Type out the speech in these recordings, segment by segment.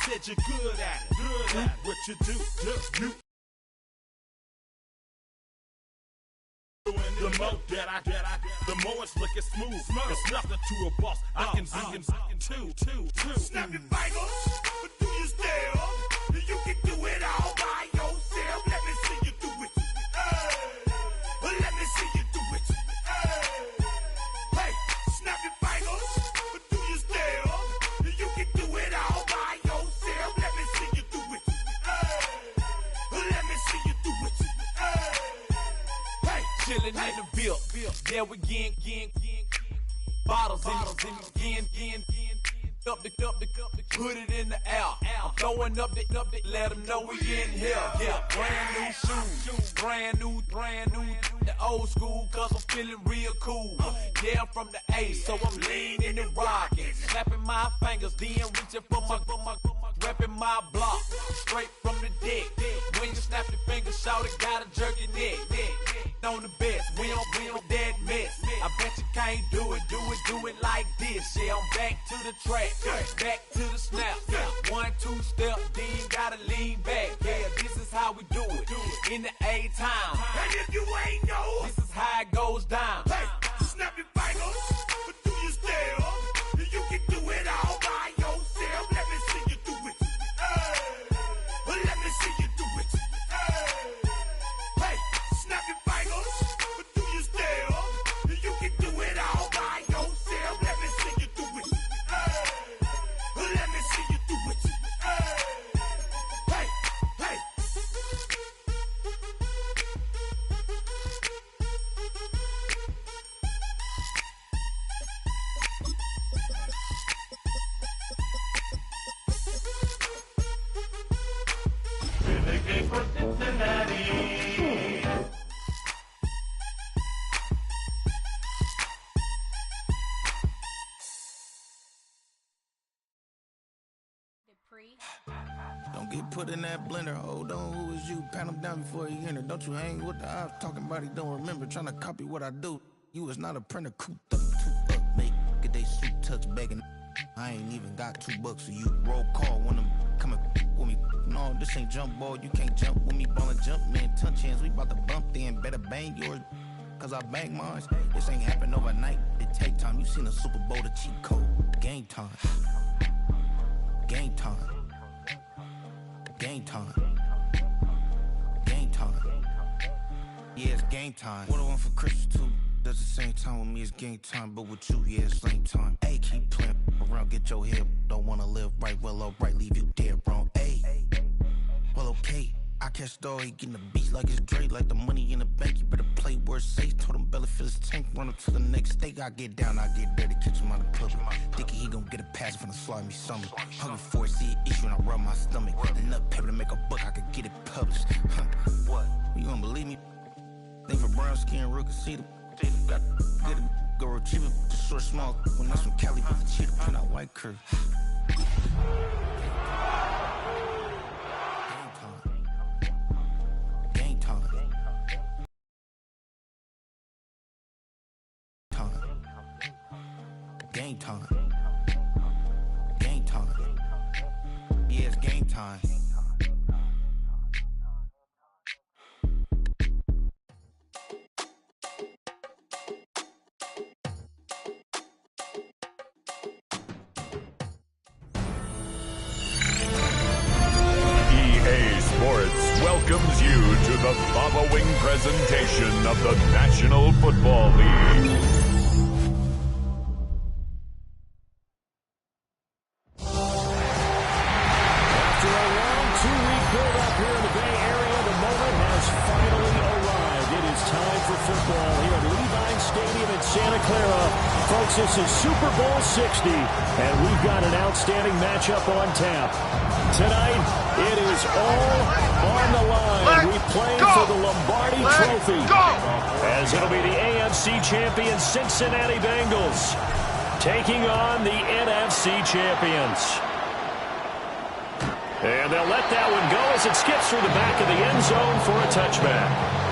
said you're good at it. Good at what you do. You. The more that I, the more it's looking smooth. It's nothing to a boss. I can two. Snap your fingers, but do you still? You can do it all by yourself. Let me see you do it. Let me see you do it. Hey, snap your fingers, but do you still? You can do it all by yourself. Let me see you do it. Let me see you do it. Chillin' in the bill, yeah, we getting bottles in up the put it in the air. I'm throwing up the, let them know we in here. Yeah, brand new shoes, brand new, the old school, cause I'm feeling real cool. Yeah, I'm from the A, so I'm leaning and rocking, snapping my fingers, then reaching for my repping my block, straight from the deck. When you snap your fingers, shout it, gotta jerk your neck. On the best, we don't that mess. I bet you can't do it like this. Yeah, I'm back to the track, back to the snap. 1, 2 step, then gotta lean back. Yeah, this is how we do it in the A time. And if you ain't know, this is how it goes down. Hey, snap your fingers, but do you still? You can do it all by yourself. Let me see you do it. Let me see you do it. Hey, snap your fingers, but do you still? You can do it all by yourself. Let me see you do it. Let me see you do it. Hey, hey. Renegade for Cincinnati. Don't get put in that blender. Hold on, who is you? Pat him down before he enter. Don't you hang with the ops talking about he don't remember. Trying to copy what I do. You is not a printer. Cooped up, too up, make. Get they suit tucks begging. I ain't even got $2 for you. Roll call when I'm coming with me. No, this ain't jump ball. You can't jump with me. Ballin' jump, man. Touch hands. We bout to bump then. Better bang yours. Cause I bang mine. This ain't happen overnight. It take time. You seen the Super Bowl, the cheat code. Game time. Game time. Game time. Game time. Yeah, it's game time. What I want for Christmas too. Does the same time with me, it's game time. But with you, yeah, it's same time. Hey, keep playing around, get your head. Don't wanna live right, well, alright, leave you dead wrong. Hey, well, okay. I catch the dog, he getting the beats like it's Dre, like the money in the bank. You better play where it's safe. Told him Belly fill his tank, run up to the next steak. I get down, I get dirty, catch him on the public. Thinking he gon' get a pass from the slide me something. Hungry for it, see it issue and I rub my stomach. Enough paper to make a book, I could get it published. What? You don't believe me? Think for brown skin, real can see them. Got good, go retrieve it, just short, small. When that's from Cali, but the cheetah print out white curve. Game time. Game time. Yeah, it's game time. EA Sports welcomes you to the following presentation of the National Football League. This is Super Bowl 60, and we've got an outstanding matchup on tap. Tonight, it is all on the line. We play for the Lombardi Trophy, as it'll be the AFC champion Cincinnati Bengals taking on the NFC champions. And they'll let that one go as it skips through the back of the end zone for a touchback.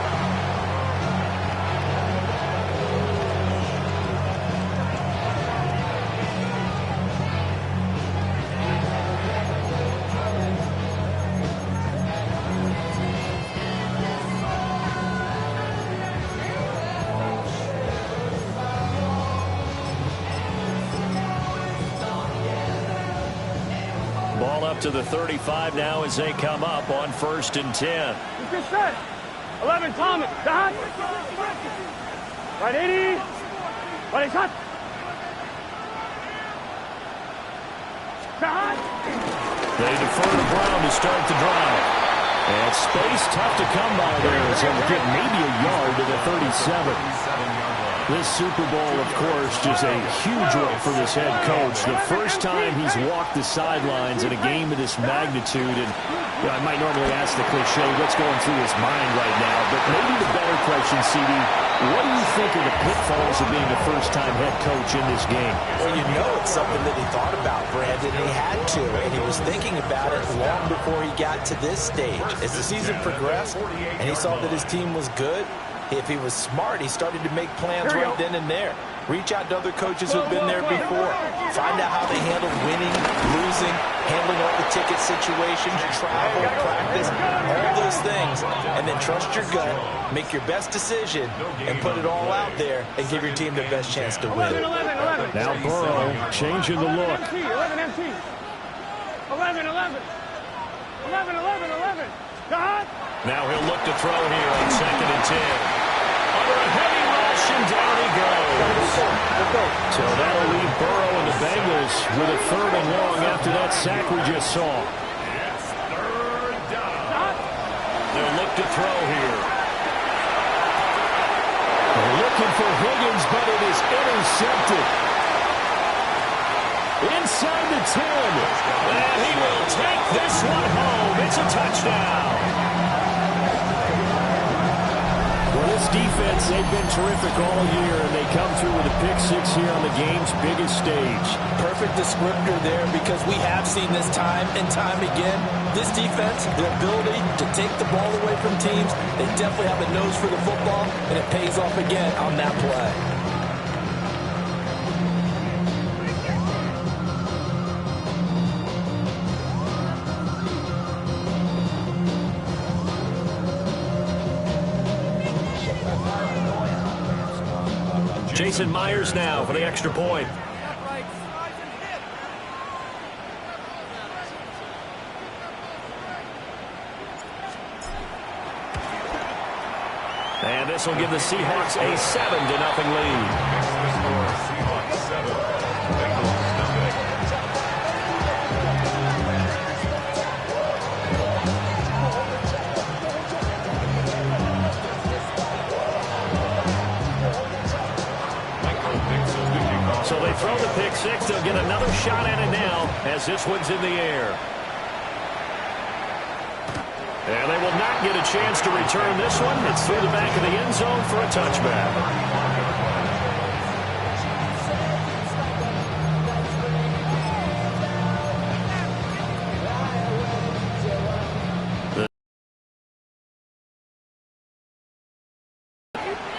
Ball up to the 35 now as they come up on 1st and 10. Good set. 11, Thomas. Dot. Right 80. Right shot. Dot. They defer to Brown to start the drive. And space tough to come by there as they'll get maybe a yard to the 37. This Super Bowl, of course, just a huge one for this head coach. The first time he's walked the sidelines in a game of this magnitude. And I might normally ask the cliche, what's going through his mind right now? But maybe the better question, CD, what do you think are the pitfalls of being a first-time head coach in this game? Well, you know it's something that he thought about, Brandon, and he had to. And he was thinking about it long before he got to this stage. As the season progressed and he saw that his team was good, if he was smart, he started to make plans right then and there. Reach out to other coaches who've been there before. Find out how they handle winning, losing, handling all the ticket situations, travel, practice, all those things. And then trust your gut, make your best decision, and put it all out there and give your team the best chance to win. Now Burrow changing the look. 11 MT. 11. 11. Dot. Now he'll look to throw here on 2nd and 10. Under a heavy rush, and down he goes. So that'll leave Burrow and the Bengals with a 3rd and long after that sack we just saw. It's 3rd down. They'll look to throw here. They're looking for Higgins, but it is intercepted. Inside the 10. And he will take this one home. It's a touchdown. Well, this defense, they've been terrific all year, and they come through with a pick-6 here on the game's biggest stage. Perfect descriptor there, because we have seen this time and time again. This defense, their ability to take the ball away from teams, they definitely have a nose for the football, and it pays off again on that play. Jason Myers now for the extra point. And this will give the Seahawks a 7-0 lead. So they throw the pick-6. They'll get another shot at it now as this one's in the air. And they will not get a chance to return this one. It's through the back of the end zone for a touchback.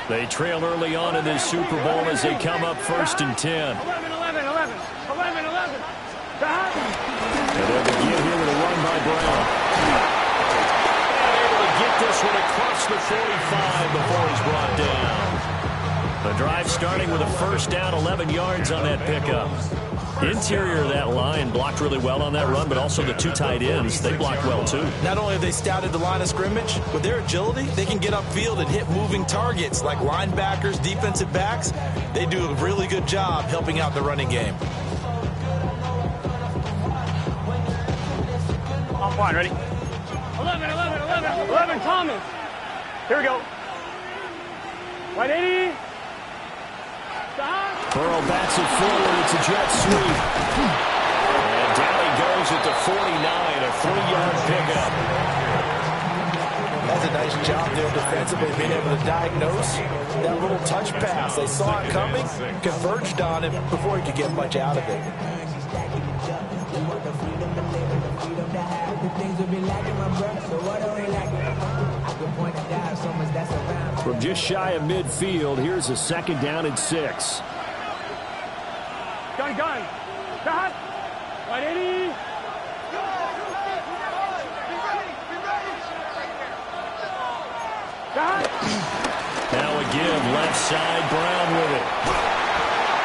They trail early on in this Super Bowl as they come up 1st and 10. 11. And they'll begin here with a run by Brown. And able to get this one across the 45 before he's brought down. The drive starting with a 1st down, 11 yards on that pickup. Interior of that line blocked really well on that run, but also the 2 tight ends, they blocked well too. Not only have they scouted the line of scrimmage, with their agility, they can get upfield and hit moving targets like linebackers, defensive backs. They do a really good job helping out the running game. On one, ready? 11, Thomas. Here we go. 180. Burrow bats it forward. It's a jet sweep. And down he goes at the 49, a 3-yard pickup. That's a nice job there defensively, being able to diagnose that little touch pass. They saw it coming, converged on it before he could get much out of it. From just shy of midfield, here's a 2nd down and 6. Gun. Shot. 180. Shot. Now a give, left side, Brown with it.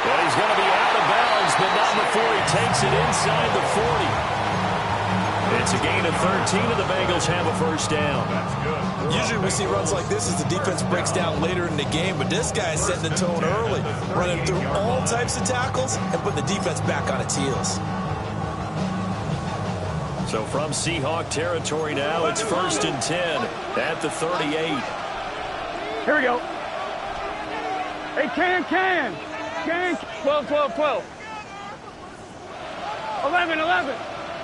Well, he's going to be out of bounds, but not before he takes it inside the 40. It's a gain of 13, and the Bengals have a first down. Usually we see runs like this as the defense breaks down later in the game, but this guy is setting the tone early, running through all types of tackles and putting the defense back on its heels. So from Seahawk territory now, it's 1st and 10 at the 38. Here we go. Hey, can. 12, 12, 12. 11, 11.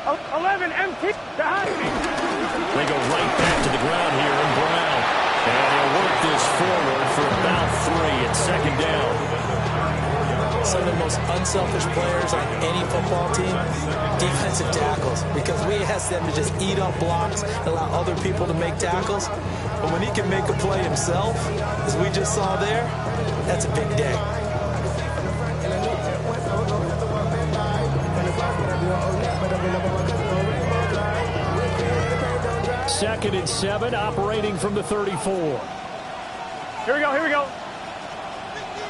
11, empty. They go right back to the ground here in Brown. And he'll work this forward for about 3 at 2nd down. Some of the most unselfish players on any football team, defensive tackles, because we ask them to just eat up blocks, allow other people to make tackles. But when he can make a play himself, as we just saw there, that's a big day. Second and 7, operating from the 34. Here we go.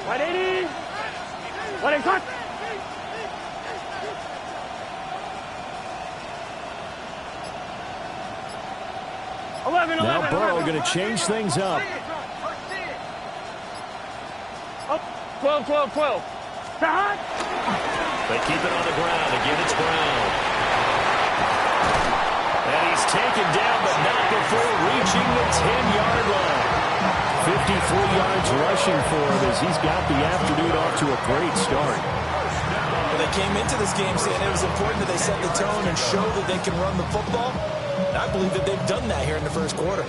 180. Let him cut. Now Burrow going to change things up. 12, 12, 12. They keep it on the ground. Again, it's Brown. And he's taken down, but not before reaching the 10-yard line. 53 yards rushing for him as he's got the afternoon off to a great start. Well, they came into this game saying it was important that they set the tone and show that they can run the football. And I believe that they've done that here in the first quarter.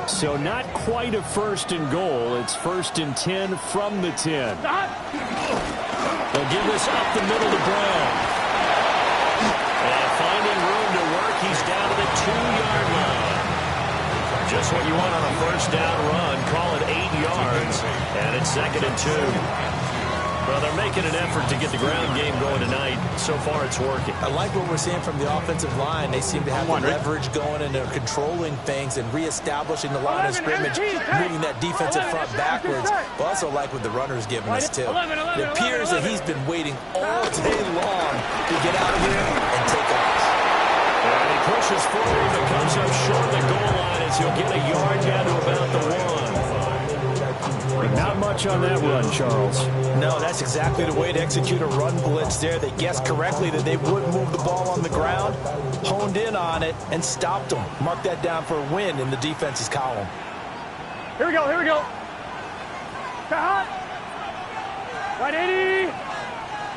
So not quite a 1st and goal. It's 1st and 10 from the 10. They'll give this up the middle to Brown. And finding room to work, he's down to the 2-yard line. Just what you want on a first down run. Call it 8 yards. And it's 2nd and 2. Well, they're making an effort to get the ground game going tonight. So far, it's working. I like what we're seeing from the offensive line. They seem to have the leverage going, and they're controlling things and reestablishing the line of scrimmage, moving that defensive front backwards. But also like what the runner's giving us, too. It appears that he's been waiting all day long to get out of here and take off. And he pushes forward, but comes up short of the goal line as he'll get a yard down to about the 1. Not much on that run, Charles. No, that's exactly the way to execute a run blitz there. They guessed correctly that they would move the ball on the ground, honed in on it, and stopped them. Mark that down for a win in the defense's column. Here we go. 180.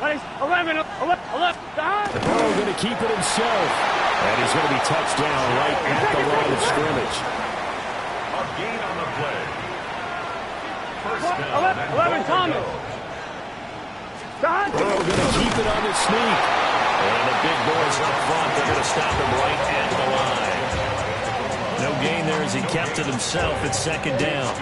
11. Burrow going to keep it himself. And he's going to be touched down right at the line of scrimmage. A gain on the play. 11, Thomas. Burrow going to keep it on the sneak. And the big boys up front, they're going to stop him right at the line. No gain there as he kept it himself at 2nd down.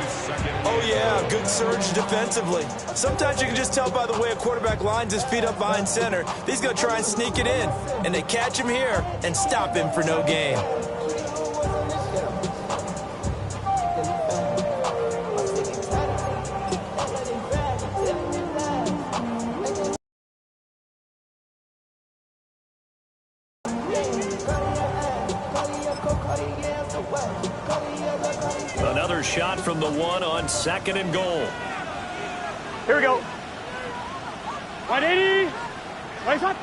Oh, yeah, good surge defensively. Sometimes you can just tell by the way a quarterback lines his feet up behind center. He's going to try and sneak it in, and they catch him here and stop him for no gain. Another shot from the 1 on 2nd and goal. Here we go. 180. Race up.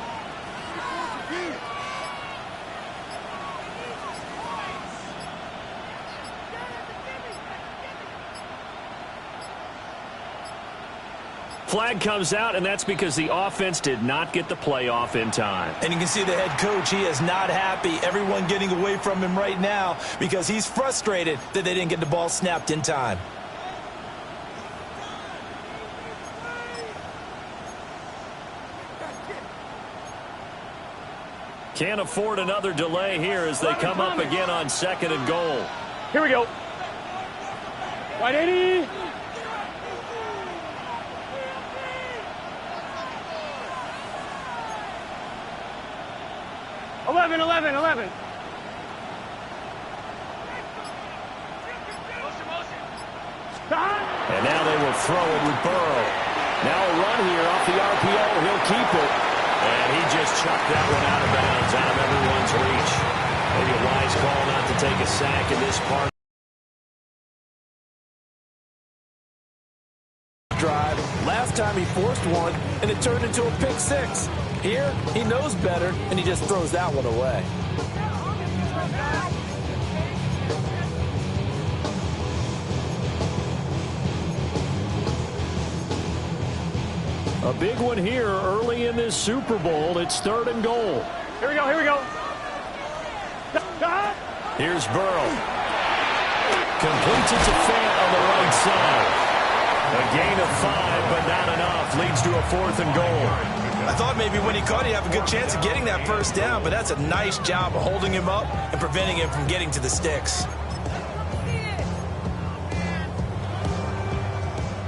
Flag comes out, and that's because the offense did not get the play off in time. And you can see the head coach, he is not happy. Everyone getting away from him right now because he's frustrated that they didn't get the ball snapped in time. Can't afford another delay here as they come up again on 2nd and goal. Here we go. 180. 11. And now they will throw it with Burrow. Now a run here off the RPO. He'll keep it. And he just chucked that one out of bounds, out of everyone's reach. Maybe a wise call not to take a sack in this part. Drive. Last time he forced one, and it turned into a pick six. Here, he knows better, and he just throws that one away. A big one here early in this Super Bowl. It's 3rd and goal. Here we go, here we go. Here's Burrow. Completes it to Fant on the right side. A gain of 5, but not enough. Leads to a 4th and goal. I thought maybe when he caught it, he'd have a good chance of getting that first down, but that's a nice job of holding him up and preventing him from getting to the sticks.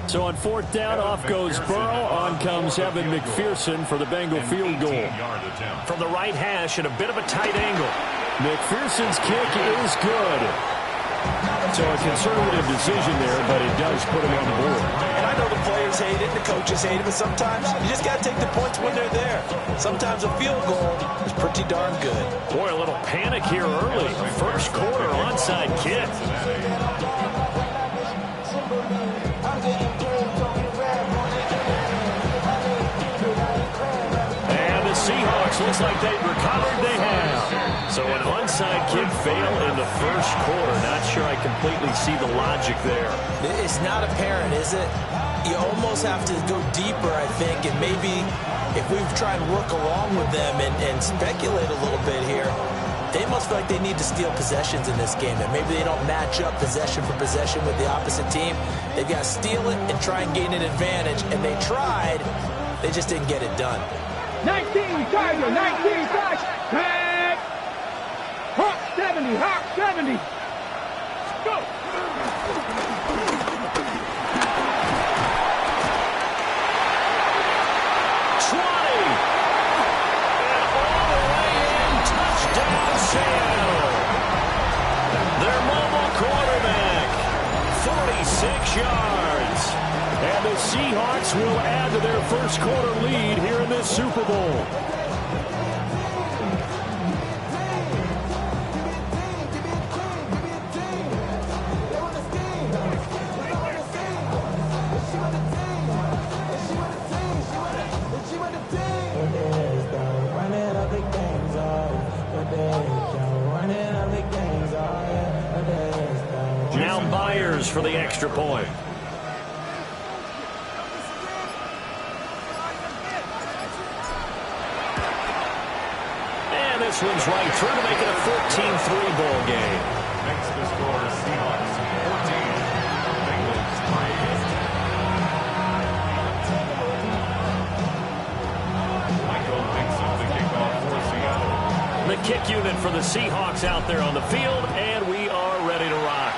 So on 4th down, off goes Burrow. On comes Evan McPherson for the Bengal field goal. From the right hash at a bit of a tight angle. McPherson's kick is good. So a conservative decision there, but it does put him on the board. And I know the players hate it, the coaches hate it, but sometimes you just got to take the points when they're there. Sometimes a field goal is pretty darn good. Boy, a little panic here early. First quarter onside kick. And the Seahawks, looks like they've recovered. They have. So an onside kick fail in the first quarter. Not sure I completely see the logic there. It's not apparent, is it? You almost have to go deeper, I think, and maybe if we try and work along with them and speculate a little bit here, they must feel like they need to steal possessions in this game, and maybe they don't match up possession for possession with the opposite team. They've got to steal it and try and gain an advantage, and they tried. They just didn't get it done. 19 Tiger, 19 touch, tag, Hawk 70, Hawk 70, go! Their mobile quarterback, 46 yards. And the Seahawks will add to their first quarter lead here in this Super Bowl. Now Byers for the extra point. And this one's right through to make it a 14-3 ball game. Makes the score Seahawks 14, Bengals 3. Michael picks up the kickoff for Seattle. The kick unit for the Seahawks out there on the field, and we are ready to rock.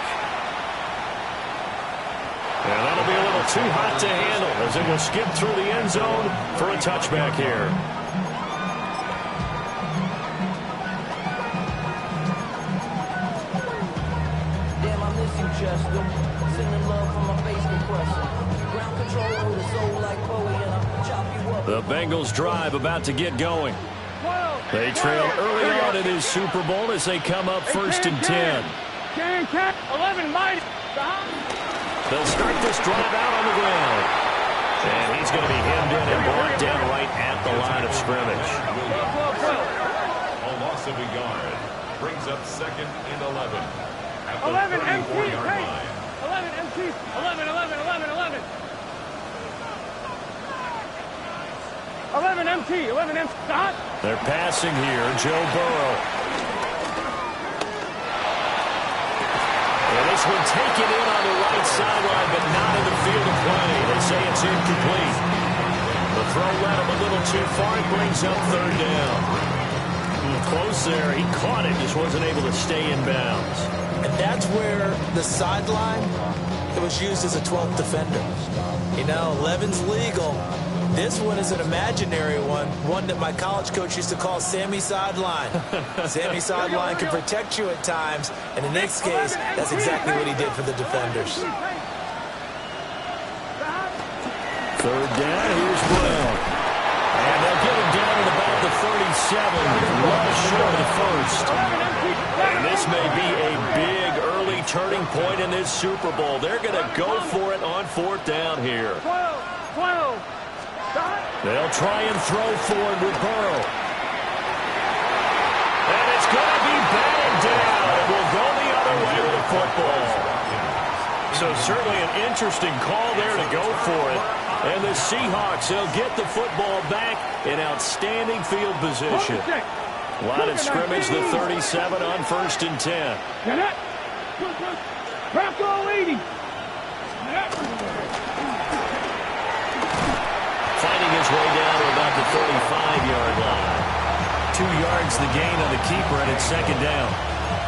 And that'll be a little too hot to handle as it will skip through the end zone for a touchback here. Damn, I miss you, Chester. Sending love from my face compressor. Ground control with a soul like Bowie, and I'll chop you up. The Bengals drive about to get going. They trail early on in his Super Bowl as they come up 1st and 10. 11 mighty. They'll start this drive out on the ground. And he's going to be hemmed in and brought down right at the line of scrimmage. A loss of a yard brings up 2nd and 11. At the 11 MT, 34-yard line. 11 MT, 11, 11, 11, 11. 11 MT, 11 MT, stop. They're passing here, Joe Burrow. And this one taken in on the right sideline, but not in the field of play. They say it's incomplete. The throw led him a little too far. It brings up 3rd down. Close there. He caught it, just wasn't able to stay in bounds. And that's where the sideline, it was used as a 12th defender. You know, 11's legal. This one is an imaginary one that my college coach used to call Sammy Sideline. Sammy Sideline can protect you at times, and in this case, that's exactly what he did for the defenders. 3rd down, here's Brown. And they'll get him down at about the 36. well short of the first. And this may be a big early turning point in this Super Bowl. They're going to go for it on 4th down here. 12. They'll try and throw forward with Burrow. And it's going to be batted down. It will go the other way with the football. So certainly an interesting call there to go for it. And the Seahawks, they'll get the football back in outstanding field position. Line of scrimmage, the 37 on 1st and 10. Bronco 80. Finding his way down to about the 35-yard line. 2 yards the gain on the keeper, and it's 2nd down.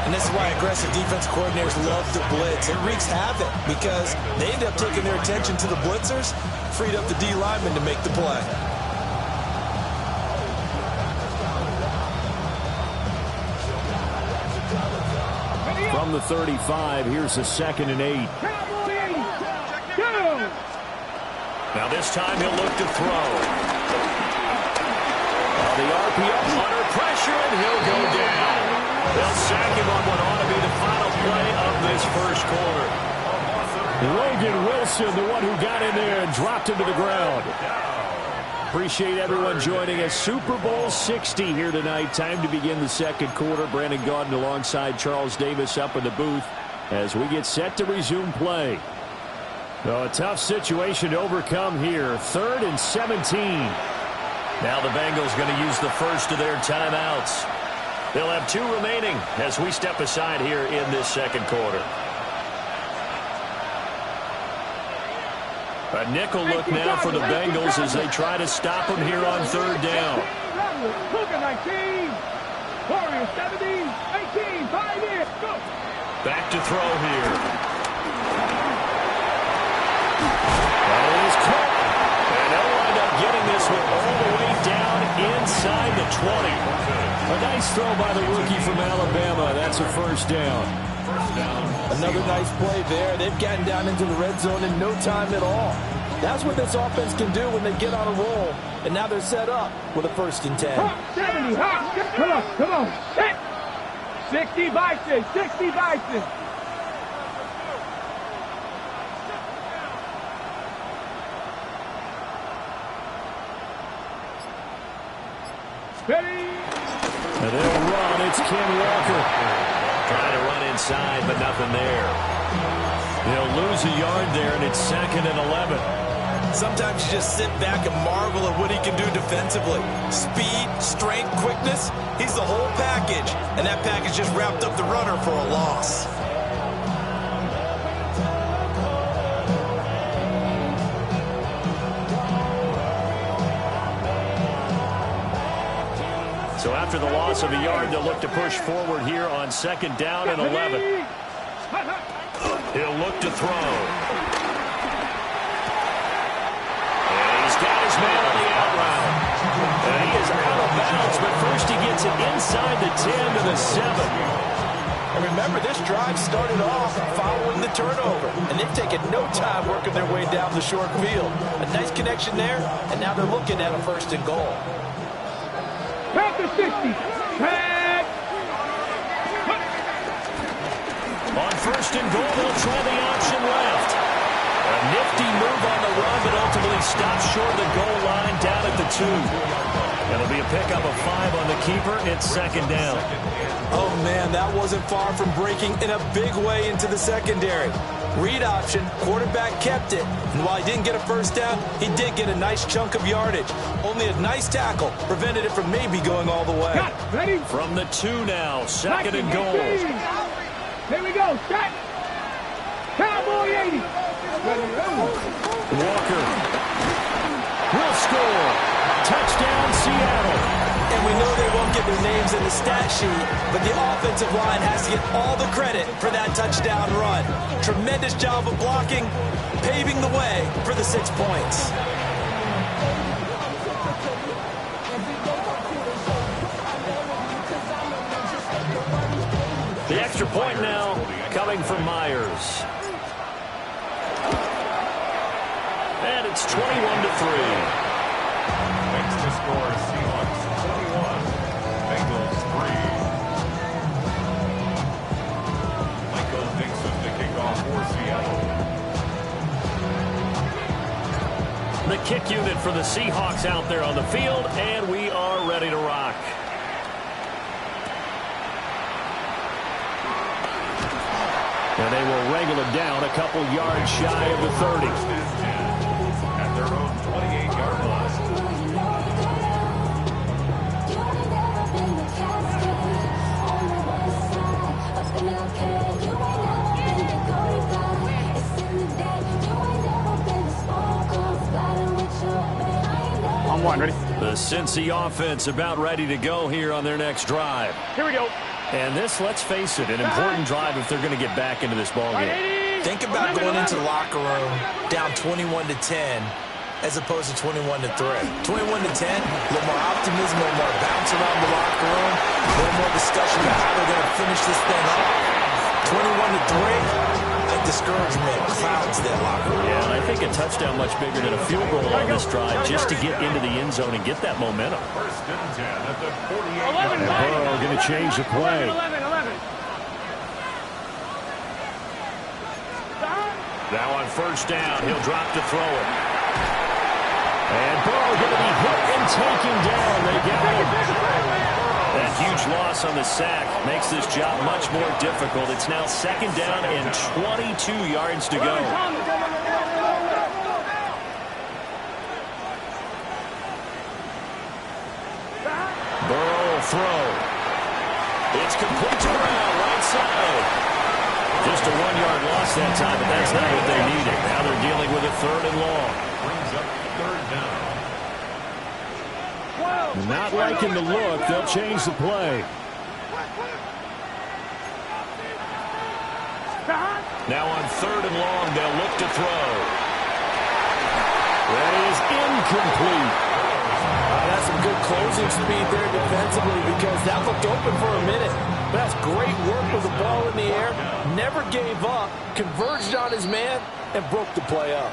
And this is why aggressive defense coordinators love to blitz. It wreaks havoc because they end up taking their attention to the blitzers, freed up the D lineman to make the play. From the 35, here's the 2nd and 8. Now this time he'll look to throw. The RPO under pressure, and he'll go down. They'll sack him on what ought to be the final play of this first quarter. Logan Wilson, the one who got in there and dropped him to the ground. Appreciate everyone joining us. Super Bowl 60 here tonight. Time to begin the 2nd quarter. Brandon Gaudin alongside Charles Davis up in the booth as we get set to resume play. A tough situation to overcome here. 3rd and 17. Now the Bengals going to use the first of their timeouts. They'll have 2 remaining as we step aside here in this 2nd quarter. A nickel look now for the Bengals as they try to stop them here on 3rd down. Luka 19. Warriors 17. 18. 5 in. Go. Back to throw here. That is caught. And they'll wind up getting this one all the way down inside the 20. A nice throw by the rookie from Alabama. That's a 1st down. Another nice play there. They've gotten down into the red zone in no time at all. That's what this offense can do when they get on a roll. And now they're set up with a 1st and 10. 70. Come on. 60 Bison. 60 Bison. Ready. And they'll run. It's Ken Walker. Trying to run inside, but nothing there. They'll lose a yard there, and it's 2nd and 11. Sometimes you just sit back and marvel at what he can do defensively. Speed, strength, quickness. He's the whole package. And that package just wrapped up the runner for a loss. So after the loss of a yard, they'll look to push forward here on 2nd down and 11. He'll look to throw. And he's got his man on the out route. And he is out of bounds, but first he gets it inside the 10 to the 7. And remember, this drive started off following the turnover. And they've taken no time working their way down the short field. A nice connection there, and now they're looking at a 1st and goal. Panther 60. Tag. On 1st and goal, they'll try the option left. A nifty move on the run, but ultimately stops short of the goal line down at the 2. It'll be a pickup of 5 on the keeper. It's 2nd down. Oh, man, that wasn't far from breaking in a big way into the secondary. Read option, quarterback kept it. And while he didn't get a 1st down, he did get a nice chunk of yardage. Only a nice tackle prevented it from maybe going all the way. Ready? From the 2 now, 2nd and goal. Here we go. Set. Cowboy 80. Walker will score. Touchdown, Seattle. And we know they won't get their names in the stat sheet, but the offensive line has to get all the credit for that touchdown run. Tremendous job of blocking, paving the way for the 6 points. The extra point now coming from Myers. And it's 21-3. Next to score, Seahawks 21, unit for the Seahawks out there on the field, and we are ready to rock. And they will wrangle it down a couple yards shy of the 30. At their own 28-yard line. On one, ready? The Cincy offense about ready to go here on their next drive. Here we go. And this, let's face it, an important drive if they're going to get back into this ballgame. Think about going into the locker room down 21-10 as opposed to 21-3. 21-10, a little more optimism, a little more bounce around the locker room, a little more discussion about how they're going to finish this thing off. 21-3. Discouragement clouds that locker room. Yeah, and I think a touchdown much bigger than a field goal on this drive just to get into the end zone and get that momentum. First and 10 at the 48-yard line. Burrow going to change the play. 11. Now on first down, he'll drop to throw it. And Burrow going to be hit and taken down. They get him. That huge loss on the sack makes this job much more difficult. It's now second down and 22 yards to go. Burrow will throw. It's complete to Brown, right side. Just a 1-yard loss that time, but that's not what they needed. Now they're dealing with a third and long. Brings up third down. Not liking the look. They'll change the play. Now on third and long, they'll look to throw. That is incomplete. That's some good closing speed there defensively because that looked open for a minute. But that's great work with the ball in the air. Never gave up, converged on his man, and broke the play up.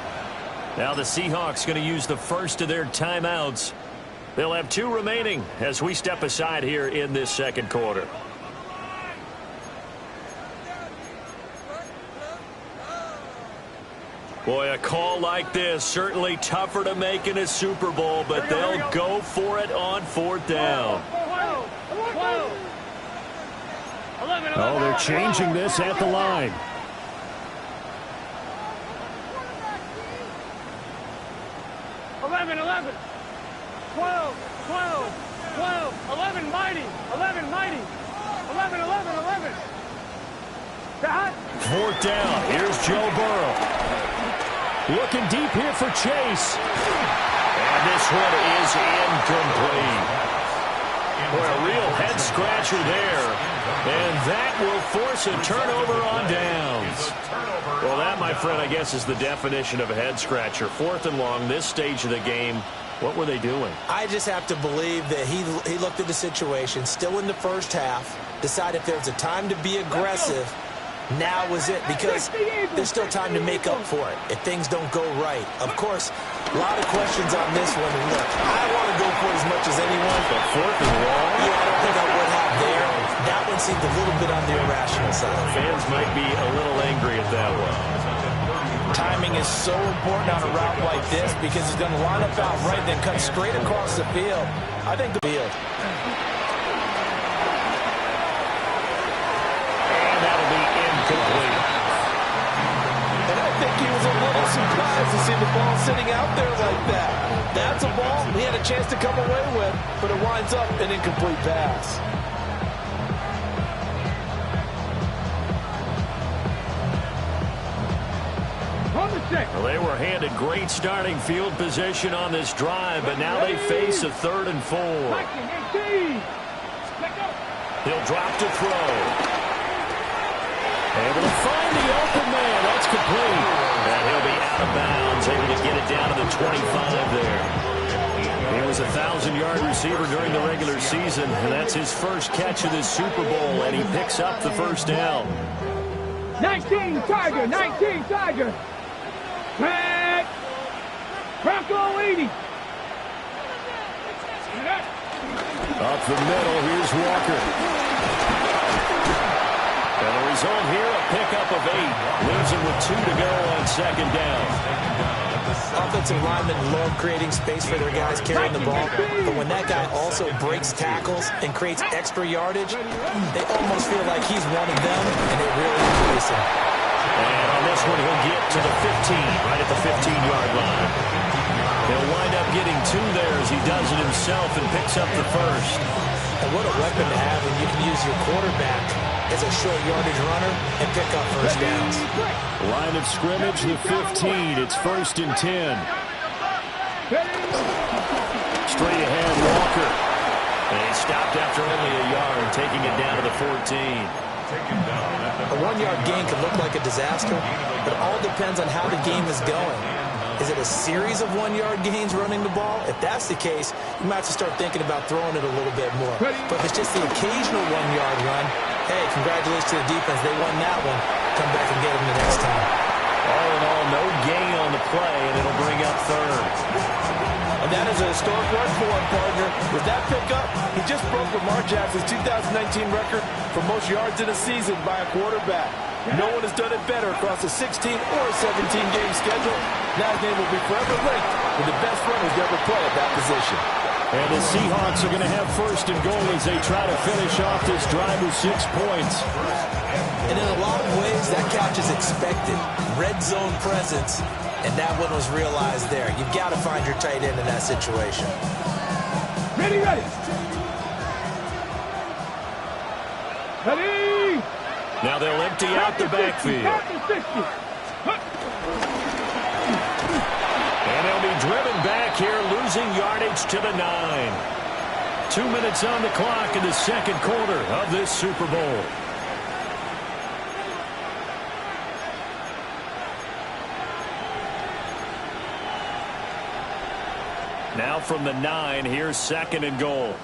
Now the Seahawks going to use the first of their timeouts. They'll have 2 remaining as we step aside here in this second quarter. Boy, a call like this, certainly tougher to make in a Super Bowl, but they'll go for it on fourth down. Oh, they're changing this at the line. $11. 12, 11 mighty, 11 mighty, 11. Fourth down, here's Joe Burrow. Looking deep here for Chase. And this one is incomplete. Boy, a real head-scratcher there. And that will force a turnover on downs. Well, that, my friend, I guess is the definition of a head-scratcher. Fourth and long, this stage of the game. What were they doing? I just have to believe that he looked at the situation, still in the first half, decided if there was a time to be aggressive, now was it, because there's still time to make up for it if things don't go right. Of course, a lot of questions on this one. Look, I want to go for it as much as anyone. But fourth and long? Yeah, I don't think I would have there. That one seemed a little bit on the irrational side. Fans might be a little angry at that one. Timing is so important on a route like this because he's going to line up out right, then cut straight across the field. I think the field. And that'll be incomplete. And I think he was a little surprised to see the ball sitting out there like that. That's a ball he had a chance to come away with, but it winds up an incomplete pass. Well, they were handed great starting field position on this drive, but now they face a 3rd and 4. He'll drop to throw. Able to find the open man. That's complete. And he'll be out of bounds, able to get it down to the 25 there. He was a 1,000-yard receiver during the regular season, and that's his first catch of this Super Bowl, and he picks up the first down. 19 Tiger. Red. Bronco 80. Up the middle, here's Walker. And the result here, a pickup of 8. Leaves him with 2 to go on second down. offensive linemen love creating space for their guys carrying the ball, but when that guy also breaks tackles and creates extra yardage, they almost feel like he's one of them, and it really enjoys him. And on this one, he'll get to the 15, right at the 15-yard line. He'll wind up getting 2 there as he does it himself and picks up the first. And what a weapon to have when you can use your quarterback as a short yardage runner and pick up first downs. Line of scrimmage, the 15. It's 1st and 10. Straight ahead, Walker. And he stopped after only a yard, taking it down to the 14. A 1-yard gain can look like a disaster, but it all depends on how the game is going. Is it a series of 1-yard gains running the ball? If that's the case, you might have to start thinking about throwing it a little bit more. But if it's just the occasional 1-yard run, hey, congratulations to the defense. They won that one. Come back and get them the next time. All in all, no gain on the play, and it'll bring up 3rd. And that is a historic run for one, partner. With that pickup, he just broke Lamar Jackson's 2019 record for most yards in a season by a quarterback. No one has done it better across a 16 or a 17-game schedule. Now his name will be forever linked with the best runners to ever play at that position. And the Seahawks are going to have 1st and goal as they try to finish off this drive with 6 points. And in a lot of ways, that catch is expected. Red zone presence, and that one was realized there. You've got to find your tight end in that situation. Ready, ready. Ready. Now they'll empty out the backfield. And they'll be driven back here, losing yardage to the 9. 2 minutes on the clock in the 2nd quarter of this Super Bowl. Now from the 9, here's 2nd and goal.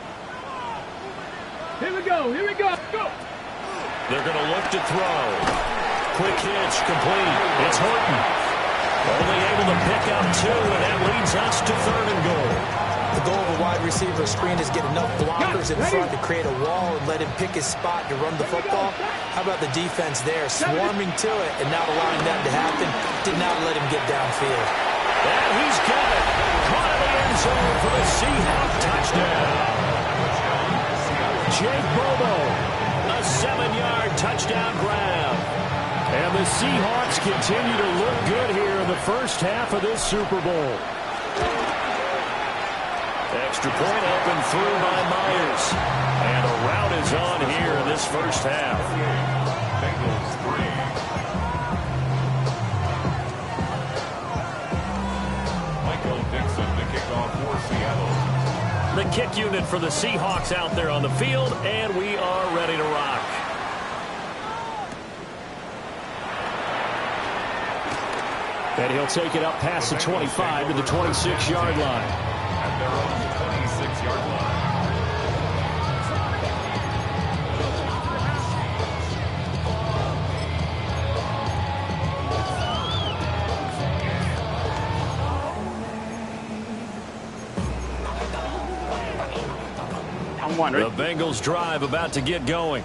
Here we go, here we go, go! They're going to look to throw. Quick hitch, complete. It's Horton. Only able to pick up 2, and that leads us to 3rd and goal. The goal of a wide receiver screen is get enough blockers in front to create a wall and let him pick his spot to run the football. How about the defense there, swarming to it and not allowing that to happen? Did not let him get downfield. And he's got it. Caught in the end zone for the Seahawks touchdown. Jake Bobo, a 7-yard touchdown grab. And the Seahawks continue to look good here in the first half of this Super Bowl. Extra point up and through by Myers. And a rout is on here in this first half. Bengals 3. Michael Dixon, the kickoff for Seattle. The kick unit for the Seahawks out there on the field, and we are ready to rock. And he'll take it up past the 25 to the 26-yard line. At their own 26-yard line. The Bengals drive about to get going.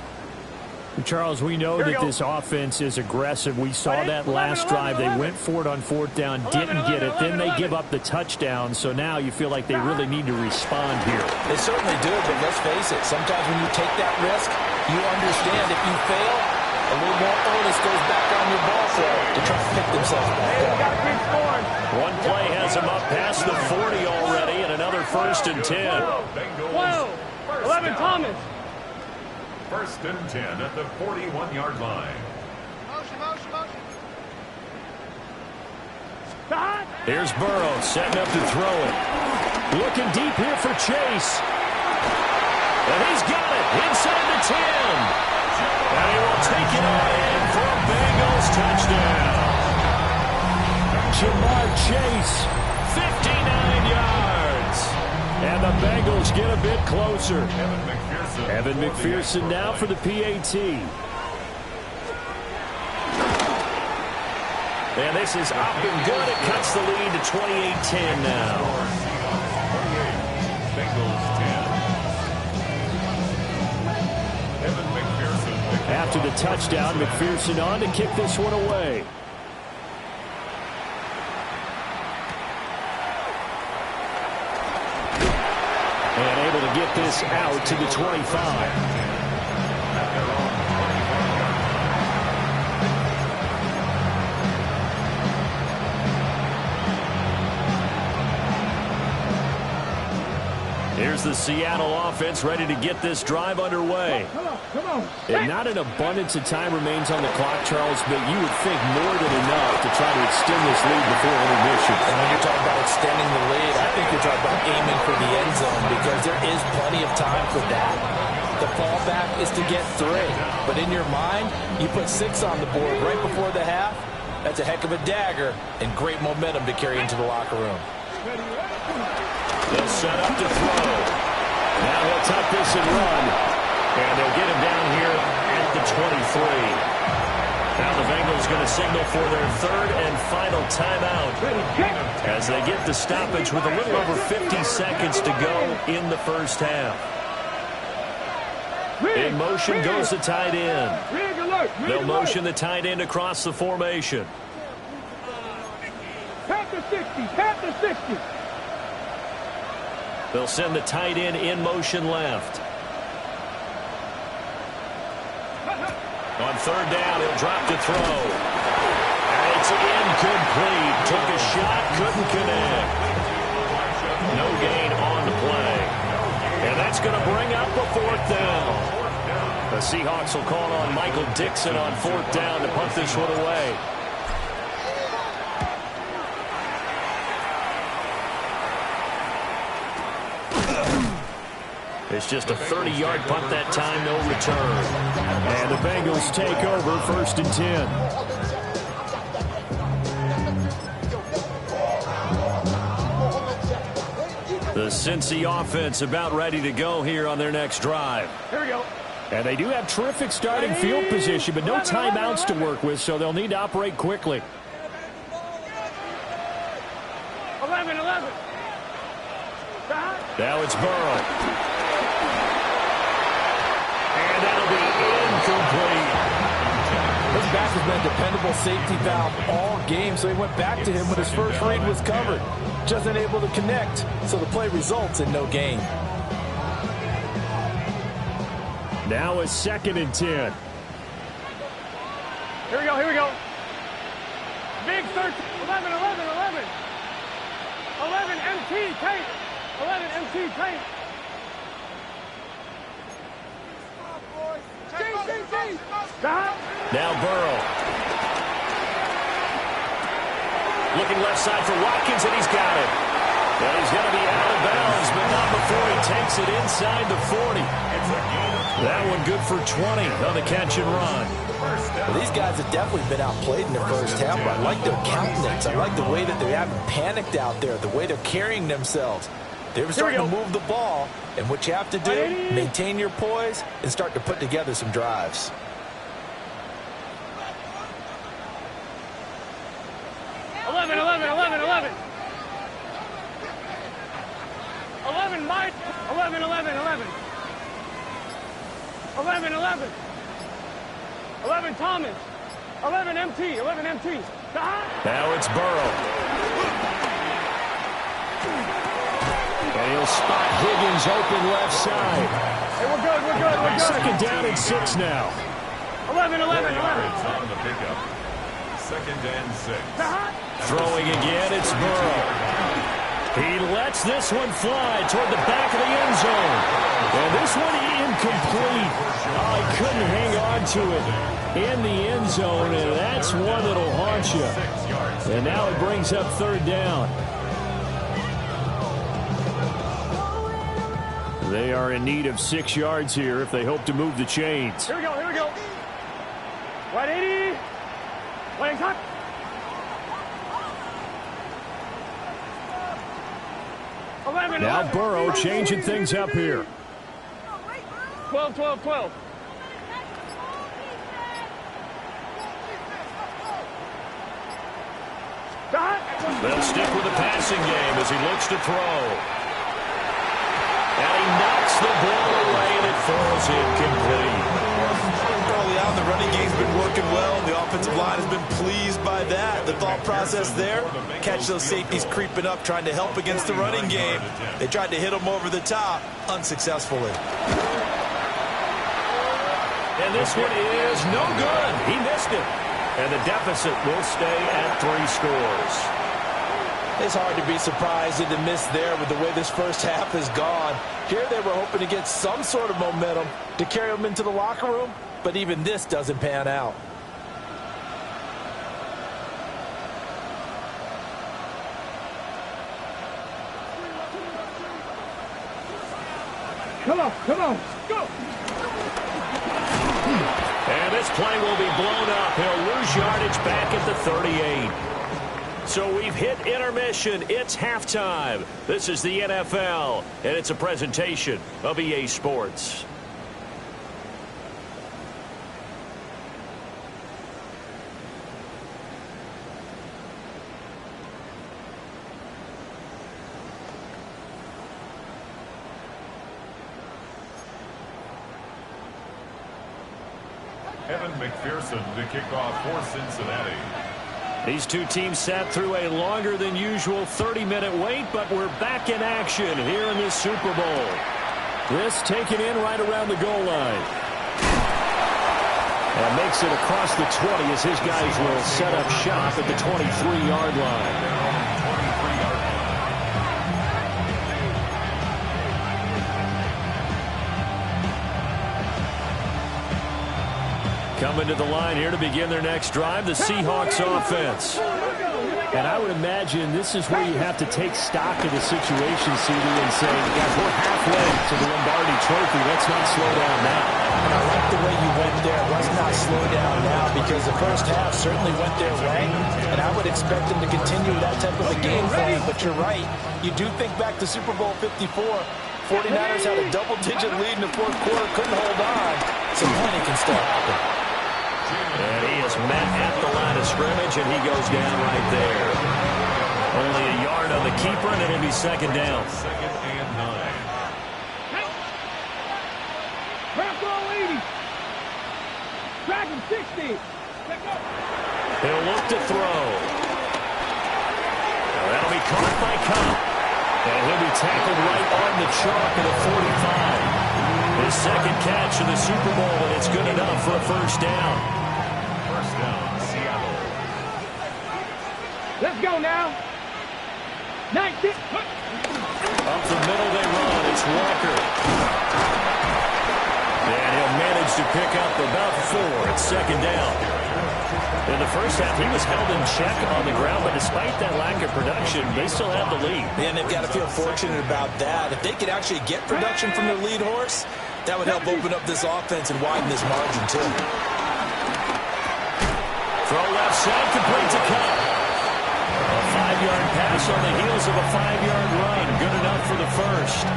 Charles, we know that this offense is aggressive. We saw that last drive. They went for it on 4th down, didn't get it. Then they give up the touchdown. So now you feel like they really need to respond here. They certainly do, but let's face it. Sometimes when you take that risk, you understand if you fail, a little more onus goes back on your ball player to try to pick themselves back up. One play has them up past the 40 already, and another 1st and 10. 12, 11 Thomas. 1st and 10 at the 41-yard line. Here's Burrow setting up to throw it. Looking deep here for Chase. And he's got it inside the 10. And he will take it all in for a Bengals touchdown. Jamar Chase, 59 yards. And the Bengals get a bit closer. Evan McPherson now for the PAT. And this is up and good. It cuts the lead to 28-10 now. Bengals 10. Evan McPherson. After the touchdown, McPherson on to kick this one away. this out to the 25. Here's the Seattle offense ready to get this drive underway. Come on. And not an abundance of time remains on the clock, Charles, but you would think more than enough to try to extend this lead before intermission. And when you're talking about extending the lead, I think you're talking about aiming for the end zone because there is plenty of time for that. The fallback is to get 3. But in your mind, you put 6 on the board right before the half. That's a heck of a dagger and great momentum to carry into the locker room. They'll set up to throw. Now he'll tuck this and run. And they'll get him down here at the 23. Now the Bengals going to signal for their 3rd and final timeout as they get the stoppage with a little over 50 seconds to go in the first half. In motion goes the tight end. They'll motion the tight end across the formation. Pat the 60. Pat the 60. They'll send the tight end in motion left. On 3rd down, he'll drop to throw. And it's incomplete. Took a shot, couldn't connect. No gain on the play. And that's going to bring up a 4th down. The Seahawks will call on Michael Dixon on 4th down to punt this one away. It's just a 30-yard punt that time, no return. And the Bengals take over 1st and 10. The Cincy offense about ready to go here on their next drive. Here we go. And they do have terrific starting field position, but no timeouts to work with, so they'll need to operate quickly. 11. Now it's Burrow. And that'll be incomplete. This back has been a dependable safety valve all game, so he went back to him when his first read was covered. Just unable to connect, so the play results in no gain. Now it's 2nd and 10. Here we go. Big 13. 11. 11 MT tape. 11 MT tape. Now Burrow. Looking left side for Watkins, and he's got it. And he's going to be out of bounds, but not before he takes it inside the 40. That one good for 20 on the catch and run. Well, these guys have definitely been outplayed in the first half, but I like their countenance. I like the way that they haven't panicked out there, the way they're carrying themselves. They're starting to move the ball, and what you have to do, maintain your poise and start to put together some drives. Thomas. 11 MT. Now it's Burrow. And he'll spot Higgins open left side. Hey, we're good. 2nd down and 6 now. 11. On the pickup. 2nd and 6. Throwing again, it's Burrow. He lets this one fly toward the back of the end zone. And this one incomplete. Oh, he couldn't hang on to it in the end zone, and that's one that'll haunt you. And now it brings up 3rd down. They are in need of 6 yards here if they hope to move the chains. Here we go. 180. Waiting time. Now Burrow changing things up here. 12. They'll stick with the passing game as he looks to throw. And he knocks the ball away, and it falls incomplete. Early on, the running game's been working well. The offensive line has been pleased by that. The thought process there, catch those safeties creeping up, trying to help against the running game. They tried to hit them over the top, unsuccessfully. And this one is no good. He missed it. And the deficit will stay at 3 scores. It's hard to be surprised at the miss there with the way this first half has gone. Here they were hoping to get some sort of momentum to carry them into the locker room, but even this doesn't pan out. Come on, go! And this play will be blown up. He'll lose yardage back at the 38. So we've hit intermission. It's halftime. This is the NFL, and it's a presentation of EA Sports. Evan McPherson to kick off for Cincinnati. These two teams sat through a longer than usual 30-minute wait, but we're back in action here in this Super Bowl. This taken in right around the goal line. And makes it across the 20 as his guys will set up shop at the 23-yard line. Coming to the line here to begin their next drive, the Seahawks offense. And I would imagine this is where you have to take stock of the situation, CD, and say, guys, we're halfway to the Lombardi Trophy. Let's not slow down now. And I like the way you went there. Let's not slow down now, because the first half certainly went their way, and I would expect them to continue that type of a game plan. But you're right. You do think back to Super Bowl 54. 49ers had a double-digit lead in the fourth quarter, couldn't hold on. So plenty can still happen. And he is met at the line of scrimmage, and he goes down right there. Only a yard on the keeper, and it'll be second down. Second and 9. Crack roll 80. Dragon 60. He'll look to throw. Now that'll be caught by Cup. And he'll be tackled right on the chalk at the 45. His second catch of the Super Bowl, and it's good enough for a first down. First down, Seattle. Let's go now. 19. Up the middle they run. It's Walker. And he'll manage to pick up about 4. It's second down. In the first half, he was held in check on the ground, but despite that lack of production, they still have the lead. And they've got to feel fortunate about that. If they could actually get production from their lead horse, that would help open up this offense and widen this margin, too. Throw left side, complete to Cup. A 5-yard pass on the heels of a 5-yard run. Good enough for the first.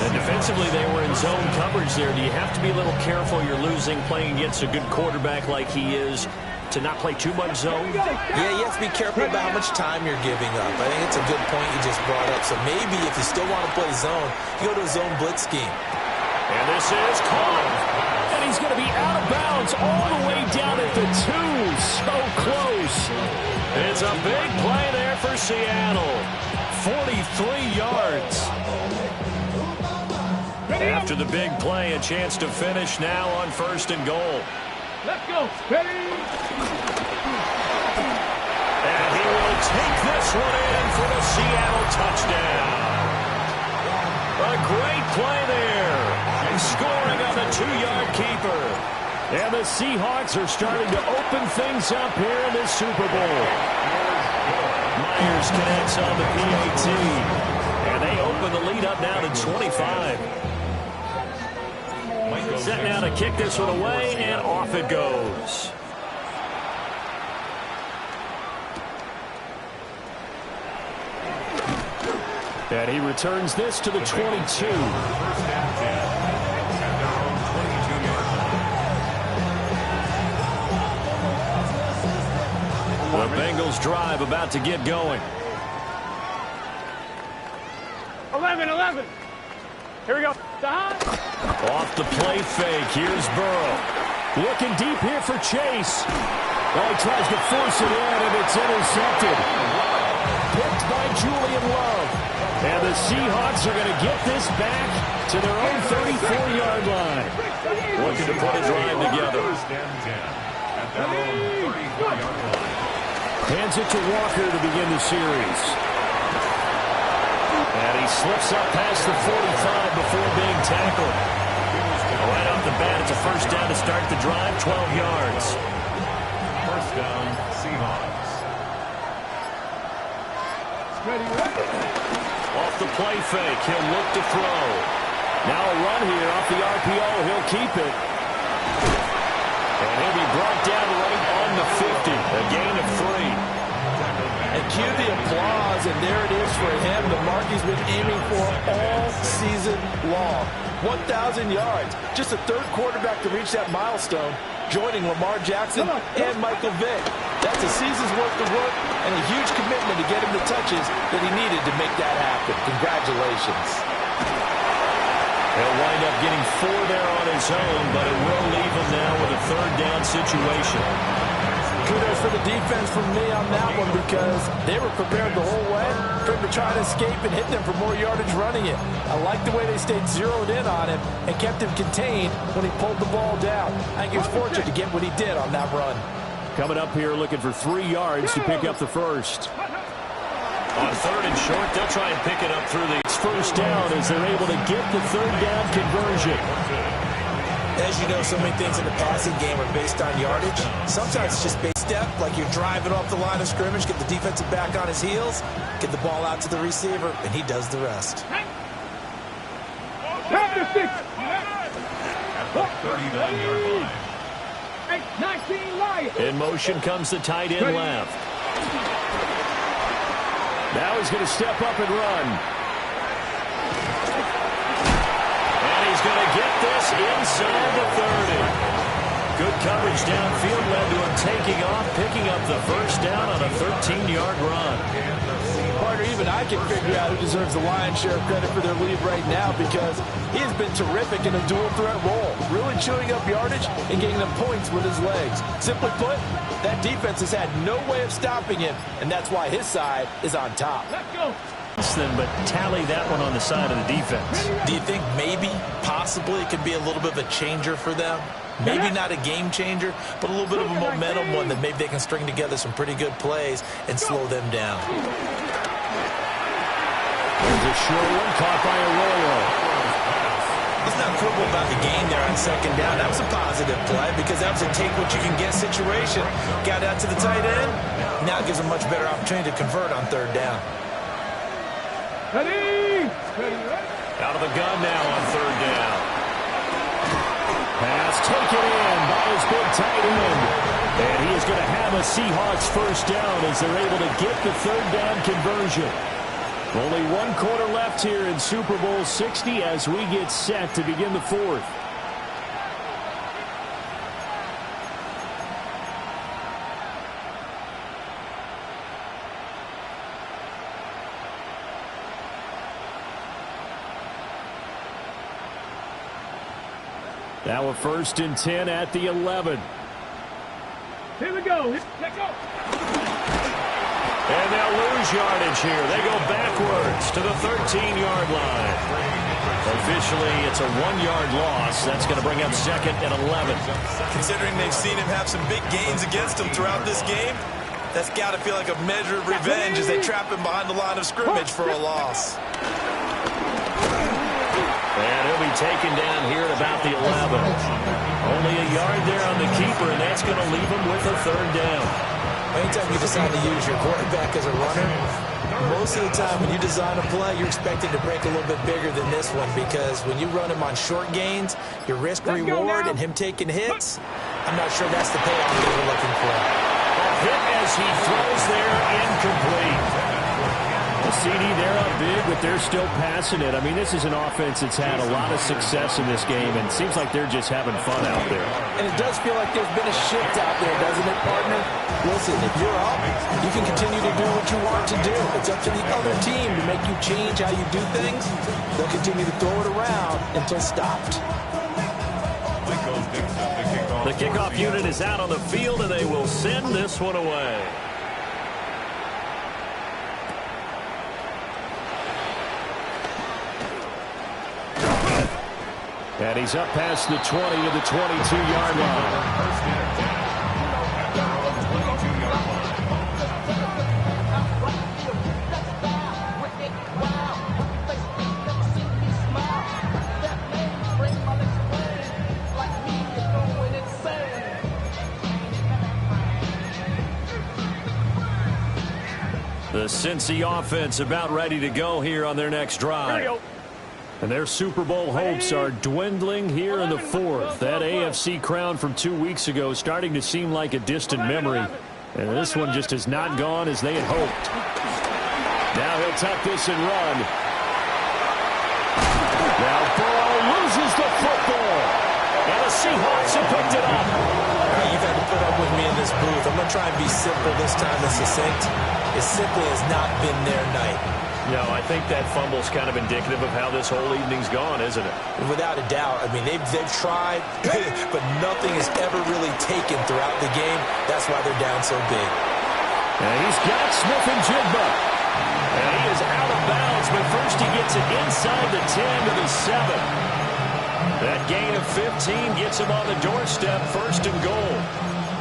And defensively, they were in zone coverage there. Do you have to be a little careful? You're losing, playing against a good quarterback like he is, to not play too much zone? Yeah, you have to be careful about how much time you're giving up. I think it's a good point you just brought up. So maybe if you still want to play zone, you go to a zone blitz scheme. And this is caught. And he's going to be out of bounds all the way down at the 2. So close. It's a big play there for Seattle. 43 yards. After the big play, a chance to finish now on 1st and goal. Let's go. Ready? And he will take this one in for the Seattle touchdown. A great play there. Scoring on the 2-yard keeper. And the Seahawks are starting to open things up here in this Super Bowl. Myers connects on the PAT. And they open the lead up now to 25. Set now to kick this one away, and off it goes. And he returns this to the 22. The Bengals drive about to get going. 11. Here we go. Off the play fake. Here's Burrow. Looking deep here for Chase. Oh, he tries to force it in, and it's intercepted. Picked by Julian Love. And the Seahawks are going to get this back to their own 34-yard line. Looking to put a drive together. Hands it to Walker to begin the series. And he slips up past the 45 before being tackled. Right off the bat, it's a first down to start the drive, 12 yards. First down, Seahawks. Off the play fake, he'll look to throw. Now a run here off the RPO, he'll keep it. And he'll be brought down right on the 50, a gain of 3. And cue the applause, and there it is for him, the mark he's been aiming for all season long. 1,000 yards. Just a third quarterback to reach that milestone, joining Lamar Jackson and Michael Vick. That's a season's worth of work and a huge commitment to get him the touches that he needed to make that happen. Congratulations. He'll wind up getting 4 there on his own, but it will leave him now with a third down situation. Kudos for the defense from me on that one, because they were prepared the whole way for him to try to escape and hit them for more yardage running it. I like the way they stayed zeroed in on him and kept him contained when he pulled the ball down. I think he was fortunate to get what he did on that run. Coming up here looking for 3 yards to pick up the first. On third and short, they'll try and pick it up through the first down as they're able to get the third down conversion. As you know, so many things in the passing game are based on yardage. Sometimes it's just based step, like you're driving off the line of scrimmage, get the defensive back on his heels, get the ball out to the receiver, and he does the rest. At the 39-yard line. 19 Lions. In motion comes the tight end left. Now he's going to step up and run. And he's going to get this inside the 30. Good coverage downfield led to him taking off, picking up the first down on a 13-yard run. Partner, even I can figure out who deserves the lion's share of credit for their lead right now, because he has been terrific in a dual threat role, really chewing up yardage and getting them points with his legs. Simply put, that defense has had no way of stopping him, and that's why his side is on top. Let's go. But tally that one on the side of the defense. Do you think maybe, possibly, it could be a little bit of a changer for them? Maybe not a game changer, but a little bit of a momentum one that maybe they can string together some pretty good plays and slow them down. There's a short one caught by Arroyo. He's not quibble about the gain there on second down. That was a positive play, because that was a take-what-you-can-get situation. Got out to the tight end. Now it gives him a much better opportunity to convert on third down. Ready. Out of the gun now on third down. Pass taken in by his big tight end. And he is going to have a Seahawks first down as they're able to get the third down conversion. Only 1 quarter left here in Super Bowl 60 as we get set to begin the fourth. Now a 1st and 10 at the 11. Here we go. Let's go. And they'll lose yardage here. They go backwards to the 13-yard line. Officially, it's a 1-yard loss. That's going to bring up 2nd and 11. Considering they've seen him have some big gains against him throughout this game, that's got to feel like a measure of revenge as they trap him behind the line of scrimmage for a loss. And he'll be taken down here at about the 11. Only a yard there on the keeper, and that's going to leave him with a third down. Anytime you decide to use your quarterback as a runner, most of the time when you design a play, you're expected to break a little bit bigger than this one, because when you run him on short gains, your risk-reward and him taking hits, I'm not sure that's the payoff they were looking for. A hit as he throws there, incomplete. The CD, they're up big, but they're still passing it. I mean, this is an offense that's had a lot of success in this game, and it seems like they're just having fun out there. And it does feel like there's been a shift out there, doesn't it, partner? Listen, if you're up, you can continue to do what you want to do. It's up to the other team to make you change how you do things. They'll continue to throw it around until stopped. The kickoff unit is out on the field, and they will send this one away. And he's up past the 20 to the 22-yard line. The Cincy offense about ready to go here on their next drive. And their Super Bowl hopes are dwindling here in the fourth. That AFC crown from 2 weeks ago starting to seem like a distant memory. And this one just has not gone as they had hoped. Now he'll tuck this and run. Now Burrow loses the football. And the Seahawks have picked it up. You've had to put up with me in this booth. I'm going to try and be simple this time and succinct. It simply has not been their night. No, I think that fumble's kind of indicative of how this whole evening's gone, isn't it? Without a doubt. I mean, they've tried, but nothing has ever really taken throughout the game. That's why they're down so big. And he's got Smith and Jigba. And he is out of bounds, but first he gets it inside the 10 to the 7. That gain of 15 gets him on the doorstep, first and goal.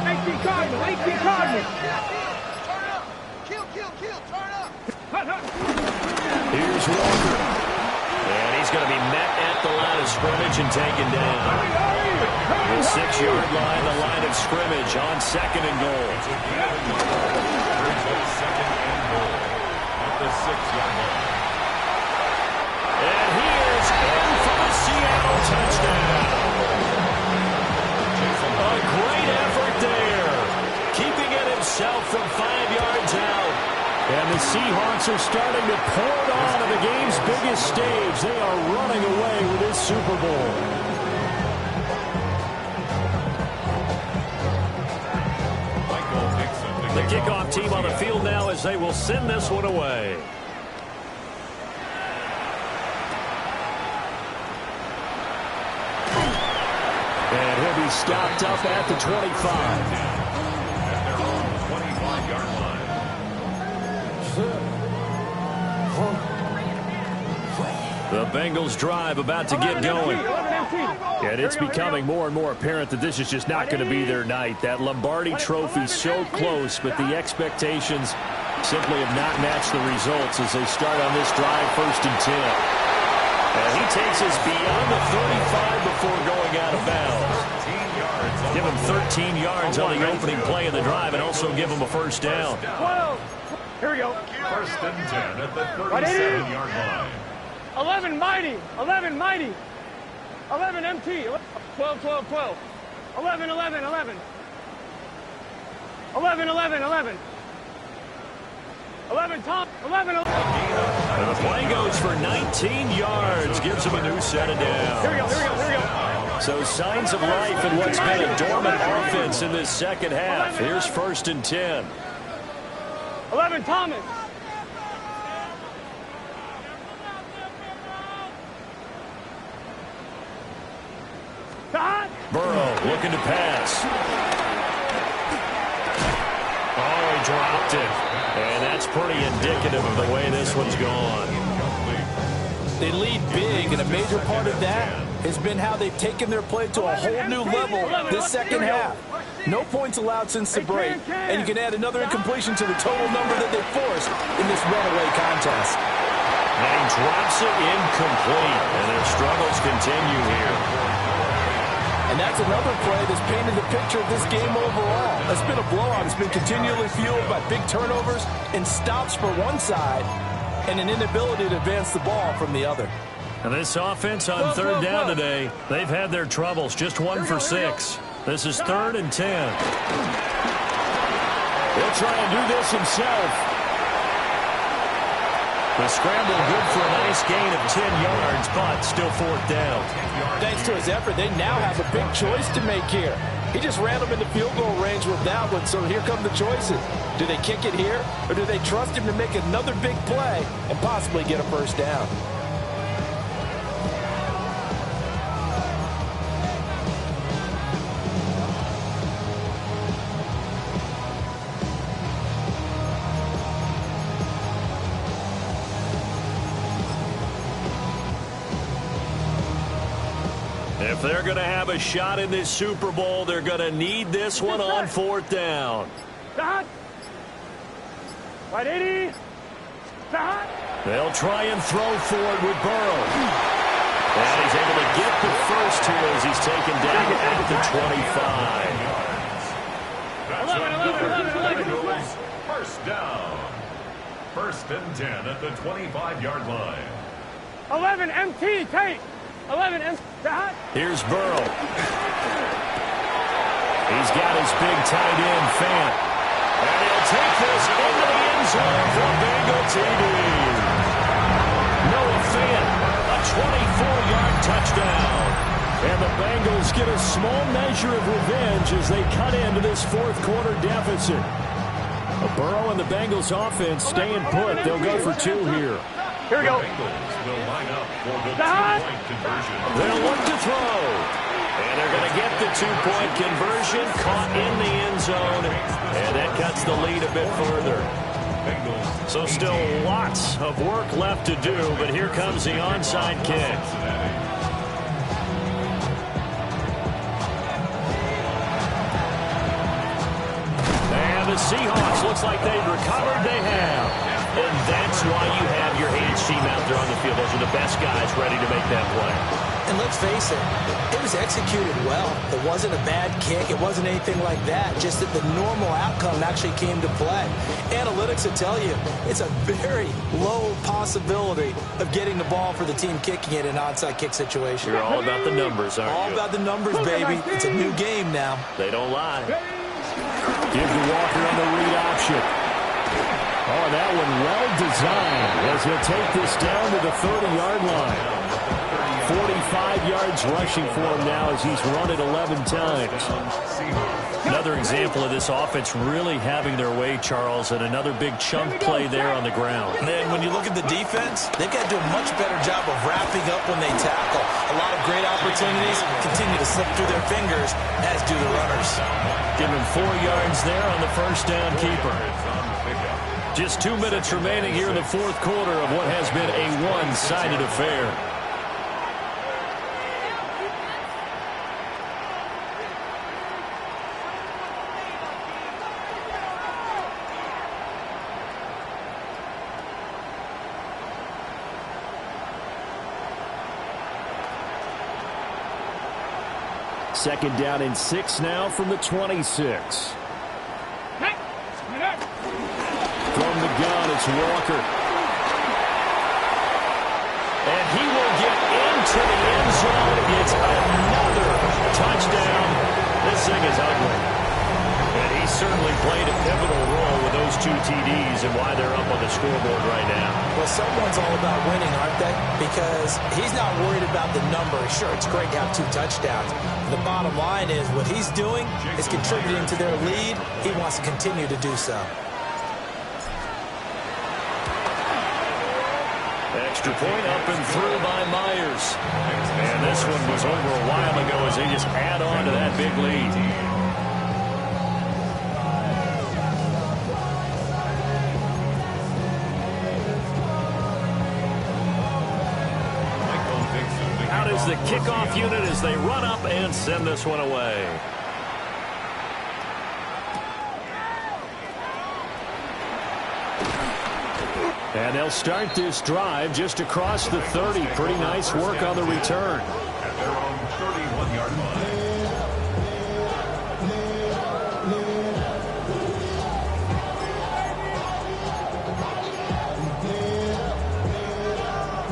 18 Cardinal, 18 Cardinal. Here's Walker. And he's going to be met at the line of scrimmage and taken down. The 6-yard line, the line of scrimmage on second and goal. Second and goal at the 6-yard line. And he is in for the Seattle touchdown. A great effort there. Keeping it himself from 5 yards out. And the Seahawks are starting to pour it on to the game's biggest stage. They are running away with this Super Bowl. The kickoff team on the field now as they will send this one away. And he'll be stopped up at the 25. At their own 25-yard line. The Bengals drive about to get going. And it's becoming more and more apparent that this is just not going to be their night. That Lombardi trophy so close, but the expectations simply have not matched the results as they start on this drive, first and 10. And he takes us beyond the 35 before going out of bounds. Give him 13 yards on the opening play of the drive and also give him a first down. 12. Here we go. First and 10 at the 37-yard line. 11 mighty. 11 mighty. 11 MT. 12, 12, 12. 11, 11, 11. 11, 11, 11. 11, Tom. 11, 11. And the play goes for 19 yards. Gives him a new set of downs. Here we go, here we go, here we go. So signs of life in what's been a dormant offense in this second half. Here's first and 10. 11, Thomas. Burrow looking to pass. Oh, he dropped it. And that's pretty indicative of the way this one's gone. They lead big, and a major part of that has been how they've taken their play to a whole new level this second half. No points allowed since the break, and you can add another incompletion to the total number that they forced in this runaway contest. And he drops it incomplete, and their struggles continue here. And that's another play that's painted the picture of this game overall. It's been a blowout. It's been continually fueled by big turnovers and stops for one side and an inability to advance the ball from the other. And this offense on third down today, they've had their troubles. Just 1 for 6. This is 3rd and 10. He'll try and do this himself. The scramble good for a nice gain of 10 yards, but still 4th down. Thanks to his effort, they now have a big choice to make here. He just ran them into field goal range with that one, so here come the choices. Do they kick it here, or do they trust him to make another big play and possibly get a first down? If they're going to have a shot in this Super Bowl, they're going to need this one on 4th down. Stop. Right, 80. Stop. They'll try and throw forward with Burrow. And he's able to get the first here as he's taken down at the 25. 11. First down. 1st and 10 at the 25-yard line. 11 MT, take. 11 MT. Here's Burrow. He's got his big tight end, Fant. And he'll take this into the end zone for a Bengal TD. Noah Fant, a 24-yard touchdown. And the Bengals get a small measure of revenge as they cut into this 4th quarter deficit. Burrow and the Bengals offense staying put. They'll go for 2 here. Here we go. They'll line up for the 2-point conversion. They'll look to throw. And they're going to get the 2-point conversion, caught in the end zone. And that cuts the lead a bit further. So still lots of work left to do, but here comes the onside kick. And the Seahawks, looks like they've recovered. They have. And that's why you have your hands team out there on the field. Those are the best guys ready to make that play. And let's face it, it was executed well. It wasn't a bad kick. It wasn't anything like that. Just that the normal outcome actually came to play. Analytics will tell you it's a very low possibility of getting the ball for the team kicking it in an onside kick situation. You're all about the numbers, aren't you? All about the numbers, baby. It's a new game now. They don't lie. Give to Walker on the read option. Oh, that one well designed as he'll take this down to the 30-yard line. 45 yards rushing for him now as he's run it 11 times. Another example of this offense really having their way, Charles, and another big chunk play there on the ground. And then when you look at the defense, they've got to do a much better job of wrapping up when they tackle. A lot of great opportunities continue to slip through their fingers, as do the runners. Giving him 4 yards there on the first down keeper. Just 2 minutes remaining here in the 4th quarter of what has been a one-sided affair. Second down and 6 now from the 26. From the gun, it's Walker. And he will get into the end zone. It's another touchdown. This thing is ugly. And he certainly played a pivotal role with those 2 TDs and why they're up on the scoreboard right now. Well, someone's all about winning, aren't they? Because he's not worried about the number. Sure, it's great to have 2 touchdowns. The bottom line is what he's doing is contributing to their lead. He wants to continue to do so. Extra point up and through by Myers. And this one was over a while ago as they just add on to that big lead. Out is the kickoff unit as they run up and send this one away. And they'll start this drive just across the 30. Pretty nice work on the return. At their own 31-yard line.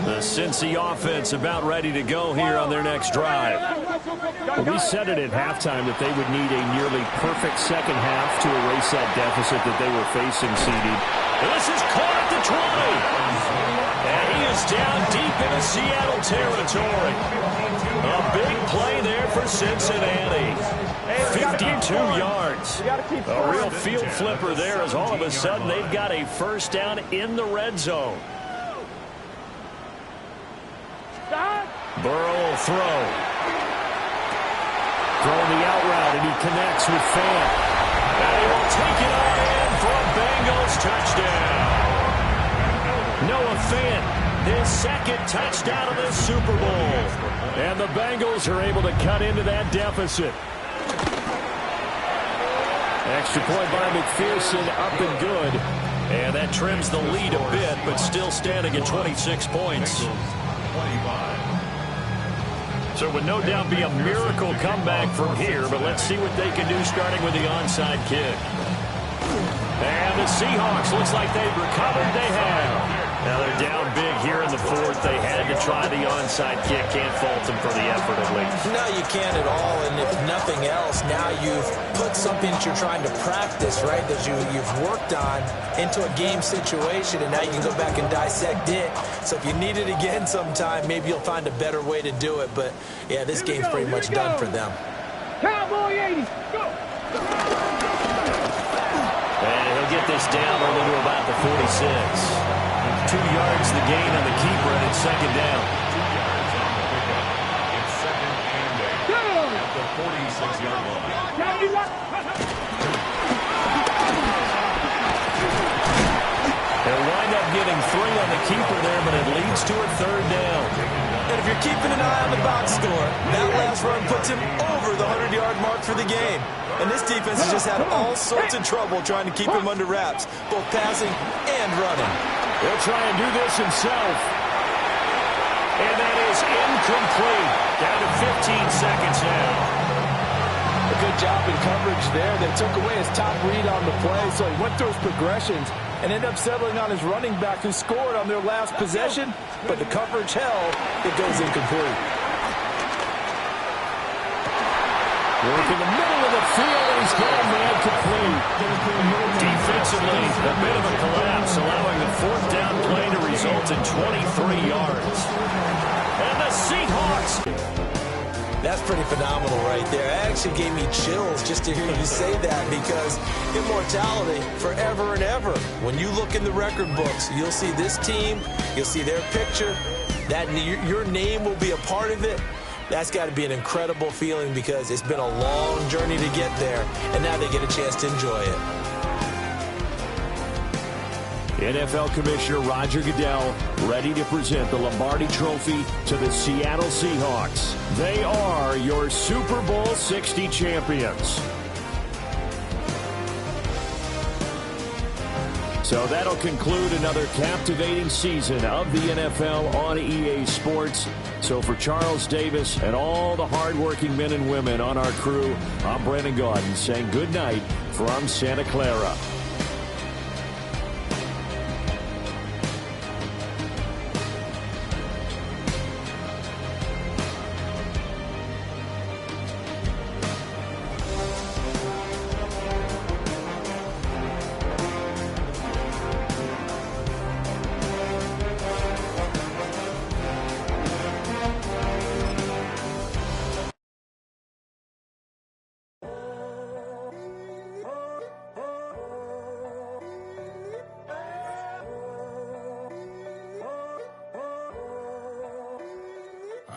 The Cincy offense about ready to go here on their next drive. Well, we said it at halftime that they would need a nearly perfect second half to erase that deficit that they were facing, CD. This is caught at the 20. And he is down deep into Seattle territory. A big play there for Cincinnati. 52 yards. A real field flipper there as all of a sudden they've got a first down in the red zone. Burrow will throw. Throwing the out route, and he connects with Fant. And he will take it on in for a Bengals touchdown. Noah Fant his second touchdown of the Super Bowl. And the Bengals are able to cut into that deficit. Extra point by McPherson, up and good. And that trims the lead a bit, but still standing at 26 points. So it would no doubt be a miracle comeback from here, but let's see what they can do starting with the onside kick. And the Seahawks, looks like they've recovered. They have. Now they're down big here in the fourth. They had to try the onside kick. Can't fault them for the effort, at least. No, you can't at all. And if nothing else, now you've put something that you're trying to practice, right, that you've worked on into a game situation, and now you can go back and dissect it. So if you need it again sometime, maybe you'll find a better way to do it. But, yeah, this game's pretty much done for them. Cowboy 80, go! And he'll get this down only to about the 46. 2 yards the gain on the keeper, and it's second down. 2 yards on the pickup. It's second and 8 at the 46-yard line. They'll wind up getting 3 on the keeper there, but it leads to a third down. And if you're keeping an eye on the box score, that last run puts him over the 100-yard mark for the game. And this defense has just had all sorts of trouble trying to keep him under wraps, both passing and running. He'll try and do this himself. And that is incomplete. Down to 15 seconds now. A good job in coverage there. They took away his top read on the play, so he went through his progressions and ended up settling on his running back who scored on their last possession, but the coverage held. It goes incomplete. Work in the middle of the field, and he's got a man complete. Defensively, a bit of a collapse, allowing the fourth down play to result in 23 yards. And the Seahawks. That's pretty phenomenal right there. It actually gave me chills just to hear you say that, because immortality forever and ever. When you look in the record books, you'll see this team, you'll see their picture, that your name will be a part of it. That's got to be an incredible feeling, because it's been a long journey to get there, and now they get a chance to enjoy it. NFL Commissioner Roger Goodell ready to present the Lombardi Trophy to the Seattle Seahawks. They are your Super Bowl 60 champions. So that'll conclude another captivating season of the NFL on EA Sports. So for Charles Davis and all the hardworking men and women on our crew, I'm Brandon Gaudin saying good night from Santa Clara.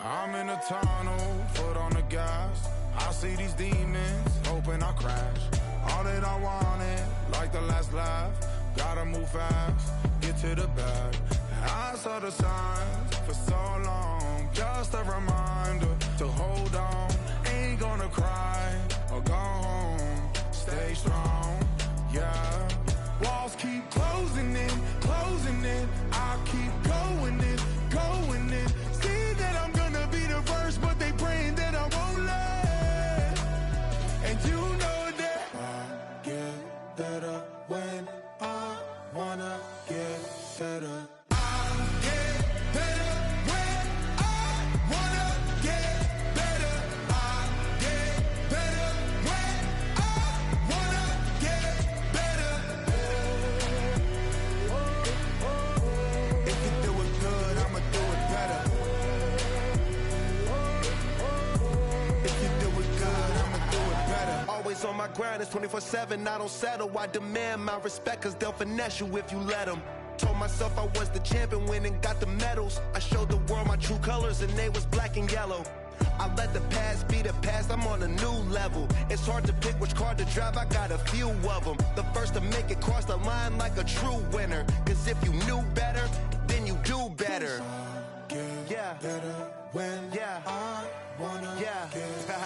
I'm in a tunnel, foot on the gas. I see these demons, hoping I crash. All that I wanted, like the last laugh. Gotta move fast, get to the bag. I saw the signs for so long, just a reminder to hold on. Ain't gonna cry or go home, stay strong, yeah. Walls keep closing in, I keep going in, see that I'm gonna be the first, but they praying that I won't let. And you know that I get better when I wanna get better. I get better when I wanna get better. I get better when I wanna get better. If you do it good, I'ma do it better. If you do it good, I'ma do it better. Always on my grind, it's 24/7, I don't settle. I demand my respect, cause they'll finesse you if you let them. Told myself I was the champion, went and got the medals. I showed the world my true colors, and they was black and yellow. I let the past be the past, I'm on a new level. It's hard to pick which car to drive, I got a few of them. The first to make it cross the line like a true winner. Cause if you knew better, then you do better. Yeah. Better when I wanna get better.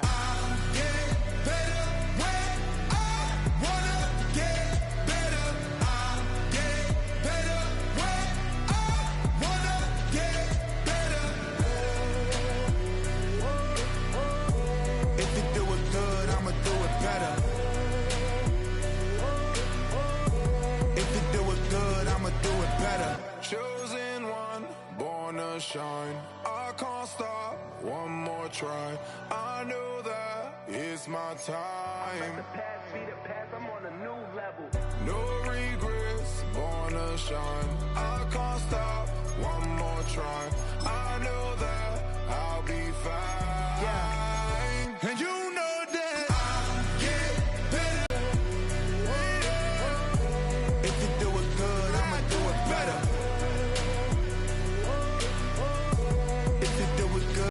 I get better when I wanna get better. I get better when I wanna get better. If you do it good, I'ma do it better. If you do it good, I'ma do it better. Chosen one, born to shine. I can't stop, one more try. I know that it's my time. I'm on a new level. No regrets, born to shine. I can't stop, one more try. I know that I'll be fine. Yeah.